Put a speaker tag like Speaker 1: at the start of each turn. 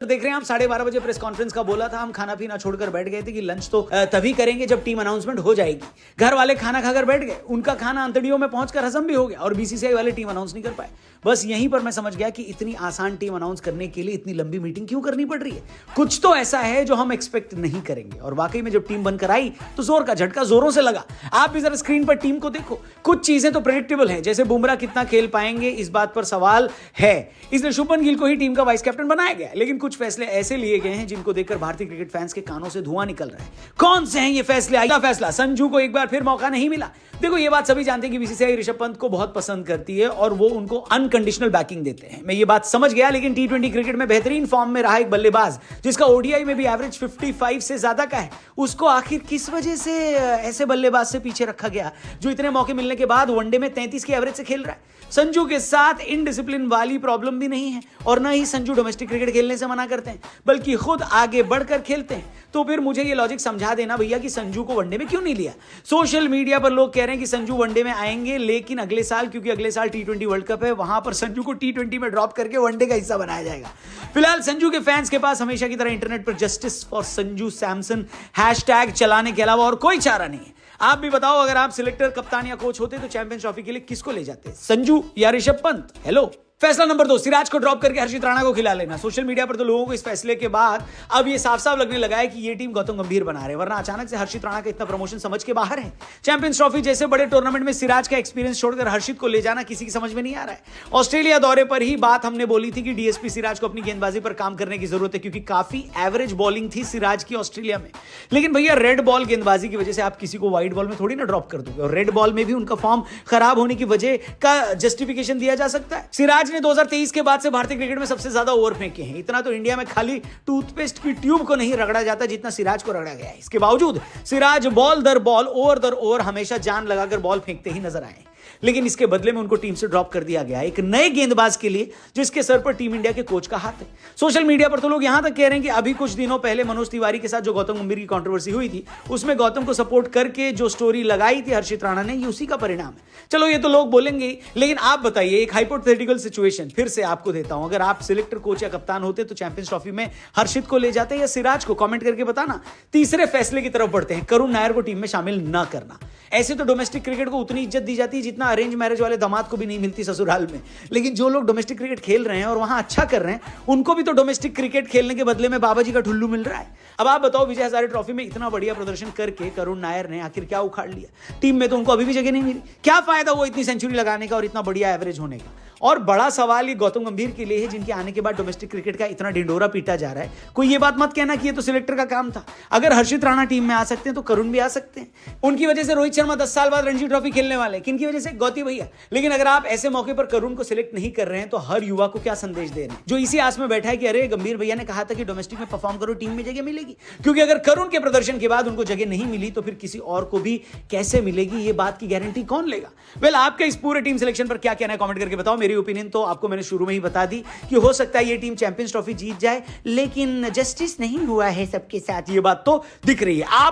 Speaker 1: देख रहे हैं आप 12:30 बजे प्रेस कॉन्फ्रेंस का बोला था, हम खाना पीना छोड़कर बैठ गए थे कि लंच तो तभी करेंगे जब टीम अनाउंसमेंट हो जाएगी। घर वाले खाना खाकर बैठ गए, उनका खाना अंतड़ियों में पहुंचकर हजम भी हो गया और बीसीसीआई वाले टीम अनाउंस नहीं कर पाए। बस यहीं पर मैं समझ गया कि इतनी आसान टीम अनाउंस करने के लिए इतनी लंबी मीटिंग क्यों करनी पड़ रही है। कुछ तो ऐसा है जो हम एक्सपेक्ट नहीं करेंगे और वाकई में जब टीम बनकर आई तो जोर का झटका जोरों से लगा। आप भी जरा स्क्रीन पर टीम को देखो, कुछ चीजें तो प्रेडिक्टेबल हैं, जैसे बुमराह कितना खेल पाएंगे इस बात पर सवाल है, इसलिए शुभमन गिल को ही टीम का वाइस कैप्टन बनाया गया। लेकिन कुछ फैसले ऐसे लिए गए हैं जिनको देखकर भारतीय क्रिकेट फैंस के कानों से धुआं निकल रहा है। कौन से हैं ये फैसले? अगला फैसला, संजू को एक बार फिर मौका नहीं मिला। देखो ये बात सभी जानते हैं कि बीसीसीआई ऋषभ पंत को बहुत पसंद करती है और वो उनको अनकंडीशनल बैकिंग देते हैं। मैं ये बात समझ गया, लेकिन टी20 क्रिकेट में बेहतरीन फॉर्म में रहा एक बल्लेबाज जिसका ओडीआई में भी एवरेज 55 से ज्यादा का है, उसको आखिर किस वजह से ऐसे बल्लेबाज से पीछे रखा गया जो इतने मौके मिलने के बाद वनडे में 33 की एवरेज से खेल रहा है। संजू के साथ इनडिसिप्लिन वाली प्रॉब्लम भी नहीं है और न ही संजू डोमेस्टिक क्रिकेट खेलने से मना करते हैं, बल्कि खुद आगे बढ़कर खेलते हैं। तो फिर मुझे ये लॉजिक समझा देना भैया कि संजू को वनडे में क्यों नहीं लिया। सोशल मीडिया पर लोग कह रहे हैं कि संजू वनडे में आएंगे, लेकिन अगले साल, क्योंकि अगले साल टी20 वर्ल्ड कप है, वहां पर संजू को टी20 में ड्रॉप करके वनडे का हिस्सा बनाया जाएगा। फिलहाल संजू के फैंस के पास हमेशा की तरह इंटरनेट पर justice for Sanju Samson hashtag चलाने के अलावा और कोई चारा नहीं है। आप भी बताओ, अगर आप सिलेक्टर, कप्तान या कोच होते तो चैंपियंस ट्रॉफी के लिए किसको ले जाते, संजू या ऋषभ पंत? हेलो। फैसला नंबर 2, सिराज को ड्रॉप करके हर्षित राणा को खिला लेना। सोशल मीडिया पर तो लोगों को इस फैसले के बाद अब ये साफ साफ लगने लगा है कि ये टीम गौतम गंभीर बना रहे, वरना अचानक से हर्षित राणा का इतना प्रमोशन समझ के बाहर है। चैंपियंस ट्रॉफी जैसे बड़े टूर्नामेंट में सिराज का एक्सपीरियंस छोड़कर हर्षित को ले जाना किसी की समझ में नहीं आ रहा है। ऑस्ट्रेलिया दौरे पर ही बात हमने बोली थी कि डीएसपी सिराज को अपनी गेंदबाजी पर काम करने की जरूरत है, क्योंकि काफी एवरेज बॉलिंग थी सिराज की ऑस्ट्रेलिया में। लेकिन भैया रेड बॉल गेंदबाजी की वजह से आप किसी को व्हाइट बॉल में थोड़ी ना ड्रॉप कर दोगे, और रेड बॉल में भी उनका फॉर्म खराब होने की वजह का जस्टिफिकेशन दिया जा सकता है। सिराज ने 2023 के बाद से भारतीय क्रिकेट में सबसे ज्यादा ओवर फेंके हैं। इतना तो इंडिया में खाली टूथपेस्ट की ट्यूब को नहीं रगड़ा जाता जितना सिराज को रगड़ा गया है। इसके बावजूद सिराज बॉल दर बॉल, ओवर दर ओवर हमेशा जान लगाकर बॉल फेंकते ही नजर आए, लेकिन इसके बदले में उनको टीम से ड्रॉप कर दिया गया एक नए गेंदबाज के लिए जिसके सर पर टीम इंडिया के कोच का हाथ है। सोशल मीडिया पर तो लोग यहां तक कह रहे हैं कि अभी कुछ दिनों पहले मनोज तिवारी के साथ जो गौतम गंभीर की कंट्रोवर्सी हुई थी, उसमें गौतम को सपोर्ट करके जो स्टोरी लगाई थी हर्षित राणा ने, ये उसी का परिणाम है। चलो ये तो लोग बोलेंगे, लेकिन आप बताइए, एक हाइपोथेटिकल सिचुएशन फिर से आपको देता हूं, अगर आप सिलेक्टर, कोच या कप्तान होते तो चैंपियंस ट्रॉफी में हर्षित को ले जाते या सिराज को? कमेंट करके बताना। तीसरे फैसले की तरफ बढ़ते हैं, करुण नायर को टीम में शामिल न करना। ऐसे तो डोमेस्टिक क्रिकेट को उतनी इज्जत दी जाती है जितना अरेंज मैरिज वाले दामाद को भी नहीं मिलती ससुराल में, लेकिन जो लोग डोमेस्टिक क्रिकेट खेल रहे हैं और वहां अच्छा कर रहे हैं, उनको भी तो डोमेस्टिक क्रिकेट खेलने के बदले में बाबा जी का ठुल्लू मिल रहा है। अब आप बताओ, विजय हजारे ट्रॉफी में इतना बढ़िया प्रदर्शन करके करुण नायर ने आखिर क्या उखाड़ लिया? टीम में तो उनको अभी भी जगह नहीं मिली। क्या फायदा वो इतनी सेंचुरी लगाने का और इतना बढ़िया एवरेज होने का? और बड़ा सवाल ये गौतम गंभीर के लिए है, जिनके आने के बाद डोमेस्टिक क्रिकेट का इतना ढिंडोरा पीटा जा रहा है। कोई ये बात मत कहना कि ये तो सिलेक्टर का काम था। अगर हर्षित राणा टीम में आ सकते हैं तो करुण भी आ सकते हैं। उनकी वजह से रोहित शर्मा 10 साल बाद रणजी ट्रॉफी खेलने वाले, किनकी वजह से? गौती भैया। लेकिन अगर आप ऐसे मौके पर करुण को सिलेक्ट नहीं कर रहे हैं तो हर युवा को क्या संदेश दे रहे हैं, जो इसी आस में बैठा है कि अरे गंभीर भैया ने कहा था कि डोमेस्टिक में परफॉर्म करो, टीम में जगह मिलेगी। क्योंकि अगर करुण के प्रदर्शन के बाद उनको जगह नहीं मिली तो फिर किसी और को भी कैसे मिलेगी, ये बात की गारंटी कौन लेगा? वेल, आपका इस पूरे टीम सिलेक्शन पर क्या कहना है कमेंट करके बताओ। मेरी ओपिनियन तो आपको मैंने शुरू में ही बता दी कि हो सकता है ये टीम चैंपियंस ट्रॉफी जीत जाए, लेकिन जस्टिस नहीं हुआ है सबके साथ, ये बात तो दिख रही है। आप